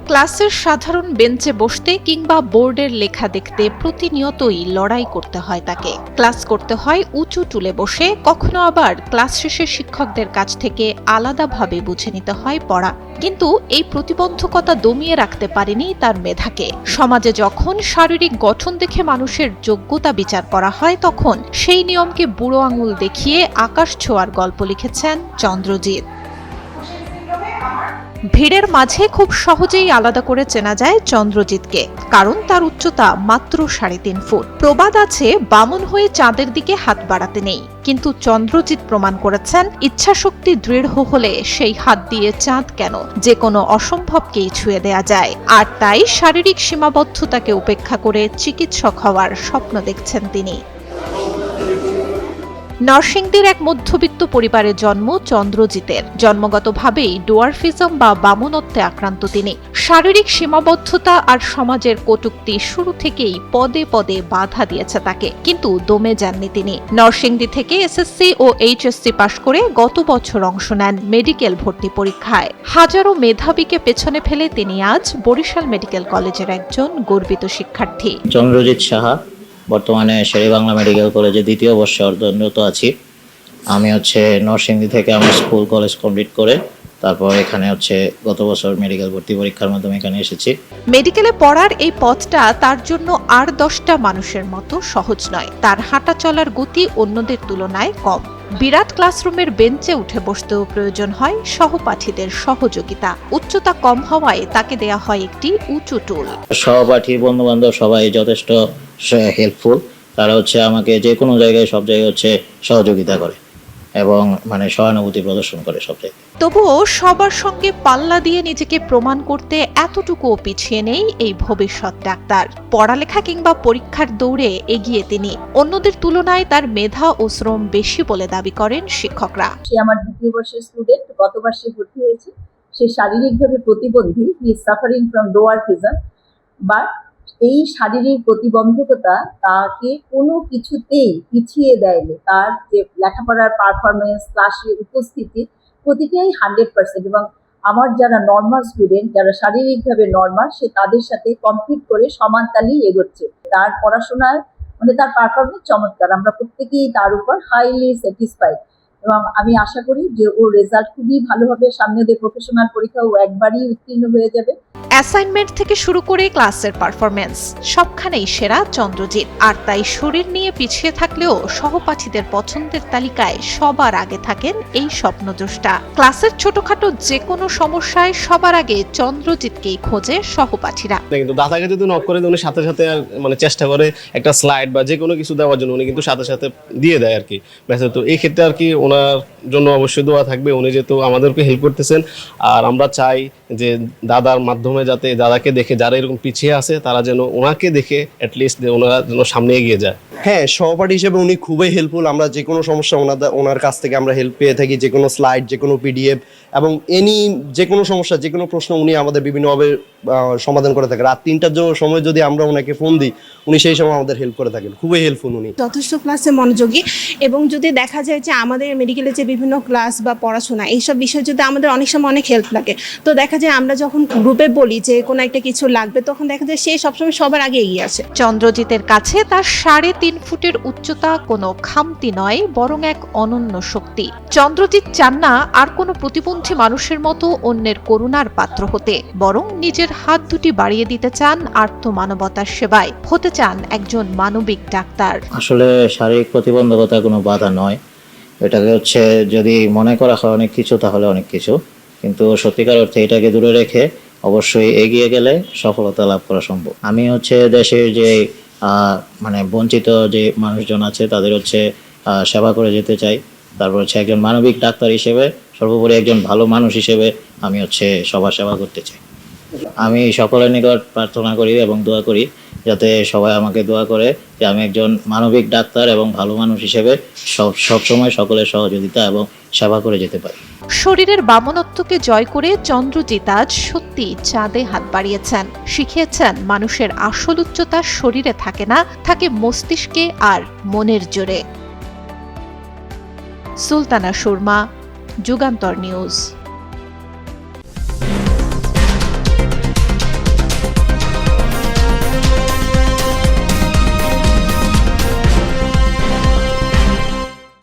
ক্লাসের সাধারণ বেঞ্চে বসতে কিংবা বোর্ডের লেখা দেখতে প্রতিনিয়তই লড়াই করতে হয় তাকে। ক্লাস করতে হয় উঁচু টুলে বসে, কখনো আবার ক্লাস শেষে শিক্ষকদের কাছ থেকে আলাদাভাবে বুঝে নিতে হয় পড়া। কিন্তু এই প্রতিবন্ধকতা দমিয়ে রাখতে পারেনি তার মেধাকে। সমাজে যখন শারীরিক গঠন দেখে মানুষের যোগ্যতা বিচার করা হয়, তখন সেই নিয়মকে বুড়ো আঙুল দেখিয়ে আকাশ ছোঁয়ার গল্প লিখেছেন চন্দ্রজিৎ। ভিড়ের মাঝে খুব সহজেই আলাদা করে চেনা যায় চন্দ্রজিৎকে, কারণ তার উচ্চতা মাত্র 3.5 ফুট। প্রবাদ আছে, বামন হয়ে চাঁদের দিকে হাত বাড়াতে নেই, কিন্তু চন্দ্রজিৎ প্রমাণ করেছেন ইচ্ছাশক্তি দৃঢ় হলে সেই হাত দিয়ে চাঁদ কেন, যে কোনো অসম্ভবকেই ছুঁয়ে দেয়া যায়। আর তাই শারীরিক সীমাবদ্ধতাকে উপেক্ষা করে চিকিৎসক হওয়ার স্বপ্ন দেখছেন তিনি। নরসিংদীর এক মধ্যবিত্ত পরিবারে জন্ম চন্দ্রজিতের। জন্মগতভাবেই ডোয়ার্ফিজম বা বামনত্বে আক্রান্ত তিনি। শারীরিক সীমাবদ্ধতা আর সমাজের কটূক্তি শুরু থেকেই পদে পদে বাধা দিয়েছে তাকে, কিন্তু দমে যাননি তিনি। নরসিংদী থেকে এসএসসি ও এইচএসসি পাশ করে গত বছর অংশ নেন মেডিকেল ভর্তি পরীক্ষায়। হাজারো মেধাবীকে পেছনে ফেলে তিনি আজ বরিশাল মেডিকেল কলেজের একজন গর্বিত শিক্ষার্থী। চন্দ্রজিৎ সাহা, বর্তমানে শেরেবাংলা মেডিকেল কলেজে 2য় বর্ষে অধ্যয়নরত আছি। আমি নরসিংদী থেকে আমার স্কুল কলেজ কমপ্লিট করে তারপর এখানে গত বছর মেডিকেল ভর্তি পরীক্ষার মাধ্যমে এখানে এসেছি। মেডিকেলে পড়ার এই পথটা তার জন্য আর 10টা মানুষের মতো সহজ নয়। তার হাঁটা চলার গতি অন্যদের তুলনায় কম। বিরাট ক্লাসরুমের বেঞ্চে উঠে বসতেও প্রয়োজন হয় সহপাঠীদের সহযোগিতা। উচ্চতা কম হওয়ায় তাকে দেয়া হয় একটি উঁচু টুল। সহপাঠী, বন্ধু বান্ধব সবাই যথেষ্ট হেল্পফুল। তারা আমাকে যে কোনো জায়গায় সব জায়গায় সহযোগিতা করে এবং সহানুভূতি প্রদর্শন করে সব জায়গায়। তবুও সবার সঙ্গে পাল্লা দিয়ে নিজেকে প্রমাণ করতে এতটুকুও পিছিয়ে নেই এই ভবিষ্যৎ ডাক্তার। পড়ালেখা কিংবা পরীক্ষার দৌড়ে এগিয়ে তিনি। অন্যদের তুলনায় তার মেধা ও শ্রম বেশি বলে দাবি করেন শিক্ষকরা। সে আমার 2য় বর্ষের স্টুডেন্ট, গত বর্ষে ভর্তি হয়েছে। সে শারীরিকভাবে প্রতিবন্ধী, he is suffering from dwarfism, but এই শারীরিক প্রতিবন্ধকতা তাকে কোনো কিছুতেই পিছিয়ে দেয়নি। তার যে লেখাপড়ার পারফরমেন্স, ক্লাসে উপস্থিতি, প্রতিটাই 100%। এবং আমার যারা নর্মাল স্টুডেন্ট, যারা শারীরিকভাবে নর্মাল, সে তাদের সাথে কম্পিট করে সমান তালেই এগোচ্ছে। তার পড়াশোনার তার পারফরমেন্স চমৎকার। আমরা প্রত্যেকেই তার উপর হাইলি স্যাটিসফাইড এবং আমি আশা করি যে ওর রেজাল্ট খুবই ভালো হবে। সামনে ওদের প্রফেশনাল পরীক্ষা ও একবারই উত্তীর্ণ হয়ে যাবে। অ্যাসাইনমেন্ট থেকে শুরু করে ক্লাসের পারফরমেন্স সবখানেই সেরা চন্দ্রজিৎ। আর তাই শরীর নিয়ে পিছিয়ে থাকলেও সহপাঠীদের পছন্দের তালিকায় সবার আগে থাকেন এই স্বপ্নদ্রষ্টা। ক্লাসের ছোটখাটো যে কোনো সমস্যায় সবার আগে চন্দ্রজিৎকেই খোঁজে সহপাঠীরা। কিন্তু দাদাকে যদি নক করে উনি সাথে সাথে চেষ্টা করে একটা স্লাইড বা যে কোনো কিছু দেওয়ার জন্য, উনি কিন্তু সাথে সাথে দিয়ে দেয় আর কি মেসেজ। তো এই ক্ষেত্রে আর কি ওনার জন্য অবশ্যই দোয়া থাকবে। উনি যেহেতু আমাদেরকে হেল্প করতেছেন, আর আমরা চাই যে দাদার মাধ্যমে যাতে দাদাকে দেখে যারা এরকম পিছিয়ে আছে তারা যেন ওনাকে দেখে অ্যাটলিস্ট ওনারা যেন সামনে এগিয়ে যায়। হ্যাঁ, সহপাঠী হিসেবে উনি খুবই হেল্পফুল। আমরা যে কোনো সমস্যা ওনার কাছ থেকে আমরা হেল্প পেয়ে থাকি, যে কোনো স্লাইড, যে কোনো পিডিএফ এবং যে কোনো সমস্যা, যে কোনো প্রশ্ন উনি আমাদের বিভিন্নভাবে সমাধান করে থাকে। রাত 3টার সময় যদি আমরা ওনাকে ফোন দিই, উনি সেই সময় আমাদের হেল্প করে থাকেন। খুবই হেল্পফুল উনি। যথেষ্ট ক্লাসে মনোযোগী, এবং যদি দেখা যায় যে আমাদের মেডিকেলে যে বিভিন্ন ক্লাস বা পড়াশোনা এইসব বিষয় যদি আমাদের অনেক সময় অনেক হেল্প লাগে, তো দেখা যায় আমরা যখন গ্রুপে বলি যে কোনো একটা কিছু লাগবে, তখন দেখা যায় সে সবসময় সবার আগে এগিয়ে আসে। চন্দ্রজিতের কাছে তার 3.5 ফুটের উচ্চতা কোনো খামতি নয়, বরং এক অনন্য শক্তি। চন্দ্রজিৎ চান না আর কোনো প্রতিবন্ধী মানুষের মতো অন্যের করুণার পাত্র হতে, বরং নিজের হাত দুটি বাড়িয়ে দিতে চান আর্তমানবতার সেবায়। হতে চান একজন মানবিক ডাক্তার। আসলে শারীরিক প্রতিবন্ধকতা কোনো বাধা নয়। এটাকে যদি মনে করা হয় অনেক কিছু, তাহলে অনেক কিছু, কিন্তু সত্যিকার অর্থে এটাকে দূরে রেখে অবশ্যই এগিয়ে গেলে সফলতা লাভ করা সম্ভব। আমি দেশের যে বঞ্চিত যে মানুষজন আছে তাদের সেবা করে যেতে চাই। তারপর একজন মানবিক ডাক্তার হিসেবে, সর্বোপরি একজন ভালো মানুষ হিসেবে আমি সবার সেবা করতে চাই। আমি সকলের নিকট প্রার্থনা করি এবং দোয়া করি যাতে সবাই আমাকে দোয়া করে যে আমি একজন মানবিক ডাক্তার এবং ভালো মানুষ হিসেবে সবসময় সকলের সহযোগিতা এবং সেবা করে যেতে পারি। শরীরের বামনত্বকে জয় করে চন্দ্রজিৎ আজ সত্যি চাঁদে হাত বাড়িয়েছেন। শিখিয়েছেন মানুষের আসল উচ্চতা শরীরে থাকে না, থাকে মস্তিষ্কে আর মনের জোরে। সুলতানা সুরমা, যুগান্তর নিউজ।